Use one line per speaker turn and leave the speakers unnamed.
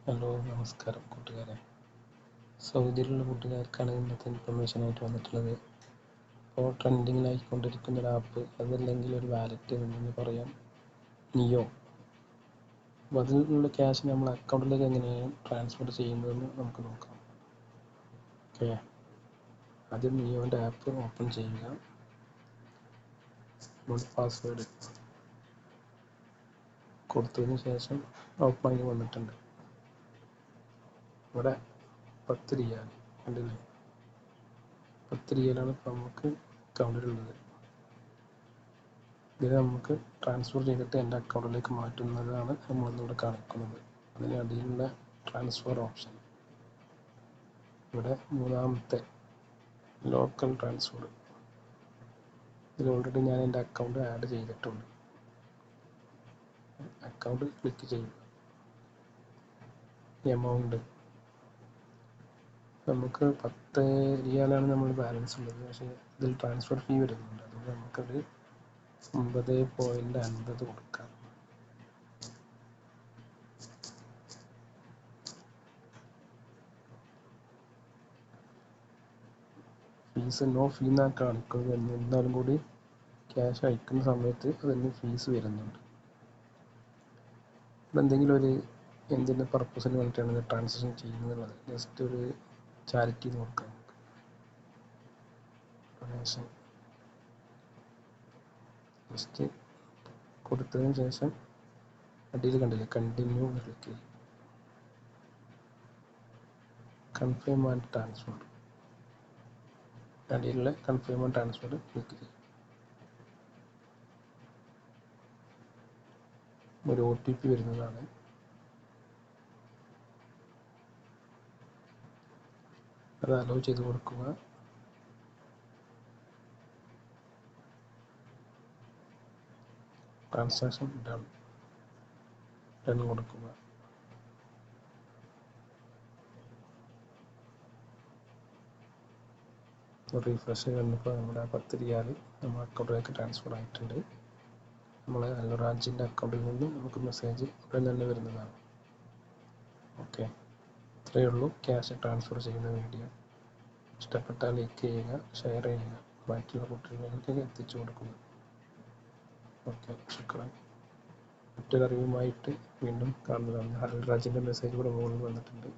Hello, നമസ്കാരം കൂട്ടുകാരെ. സൗദിയിലുള്ള കൂട്ടുകാർക്കാണ് ഇന്നത്തെ ഇൻഫർമേഷനായിട്ട് വന്നിട്ടുള്ളത്. ഇപ്പോൾ ട്രെൻഡിങ്ങിലായിക്കൊണ്ടിരിക്കുന്ന ഒരു ആപ്പ്, അതല്ലെങ്കിൽ ഒരു വാലറ്റ് എന്ന് പറയാം, നിയോ. അപ്പോൾ അതിലുള്ള ക്യാഷ് നമ്മൾ അക്കൗണ്ടിലേക്ക് എങ്ങനെയാണ് ട്രാൻസ്ഫർ ചെയ്യുന്നതെന്ന് നമുക്ക് നോക്കാം. ഓക്കെ, ആദ്യം നിയോൻ്റെ ആപ്പ് ഓപ്പൺ ചെയ്യുക. നമ്മൾ പാസ്വേഡ് കൊടുത്തതിന് ശേഷം ഓപ്പൺ ആയി വന്നിട്ടുണ്ട്. ഇവിടെ 10 റിയാൽ കണ്ടില്ലേ, 10 റിയാലാണ് ഇപ്പോൾ നമുക്ക് അക്കൗണ്ടിലുള്ളത്. ഇത് നമുക്ക് ട്രാൻസ്ഫർ ചെയ്തിട്ട് എൻ്റെ അക്കൗണ്ടിലേക്ക് മാറ്റുന്നതാണ് നമ്മളിന്നിവിടെ കാണിക്കുന്നത്. അതിന് അടിയിലുള്ള ട്രാൻസ്ഫർ ഓപ്ഷൻ, ഇവിടെ മൂന്നാമത്തെ ലോക്കൽ ട്രാൻസ്ഫർ, ഇതിൽ ഓൾറെഡി ഞാൻ എൻ്റെ അക്കൗണ്ട് ആഡ് ചെയ്തിട്ടുണ്ട്. അക്കൗണ്ട് ക്ലിക്ക് ചെയ്യുക. എമൗണ്ട് നമുക്ക് 10 റിയാലാണ് നമ്മൾ ബാലൻസ് ഉള്ളത്, പക്ഷേ ഇതിൽ ട്രാൻസ്ഫർ ഫീ വരുന്നുണ്ട്. അതുകൊണ്ട് നമുക്കത് 9.50 കൊടുക്കാം. ഫീസ് നോ ഫീ എന്നാണ് കാണിക്കുന്നത്. എന്നിരുന്നാലും കൂടി ക്യാഷ് അയക്കുന്ന സമയത്ത് അതിന് ഫീസ് വരുന്നുണ്ട്. എന്തെങ്കിലും ഒരു എന്തിൻ്റെ പർപ്പസിന് വേണ്ടിയിട്ടാണ് ട്രാൻസാക്ഷൻ ചെയ്യുന്നത്, ജസ്റ്റ് ഒരു ചാരിറ്റി നോക്കാം. ഡൊണേഷൻ ജസ്റ്റ് കൊടുത്തതിന് ശേഷം അടിയിൽ കണ്ടില്ലേ, കണ്ടിന്യൂ ക്ലിക്ക് ചെയ്യും. കൺഫേം ആൻഡ് ട്രാൻസ്ഫർ, അടിയിലുള്ള കൺഫേം ആൻഡ് ട്രാൻസ്ഫർ ക്ലിക്ക് ചെയ്യും. ഒരു OTP വരുന്നതാണ്. അത് അലോ ചെയ്ത് കൊടുക്കുക. ട്രാൻസാക്ഷൻ ഡൺ കൊടുക്കുക. റീഫ്രഷ് കണ്ടപ്പോൾ നമ്മുടെ 10 റിയാൽ നമ്മുടെ അക്കൗണ്ടിലേക്ക് ട്രാൻസ്ഫർ ആയിട്ടുണ്ട്. നമ്മളെ അൽറാജിൻ്റെ അക്കൗണ്ടിൽ നിന്ന് നമുക്ക് മെസ്സേജ് ഉടൻ തന്നെ വരുന്നതാണ്. ഓക്കെ, ഇത്രയേ ഉള്ളൂ ക്യാഷ് ട്രാൻസ്ഫർ ചെയ്യുന്ന വീഡിയോ. ഇഷ്ടപ്പെട്ടാൽ ലൈക്ക് ചെയ്യുക, ഷെയർ ചെയ്യുക, ബാക്കിയുള്ള കുട്ടികളിലേക്ക് എത്തിച്ചു കൊടുക്കുക. ഓക്കെ, ശുക്രാൻ. മറ്റൊരറിവുമായിട്ട് വീണ്ടും കാണുന്നതാണ്. അൽറാജിൻ്റെ മെസ്സേജ് കൂടെ മുകളിൽ വന്നിട്ടുണ്ട്.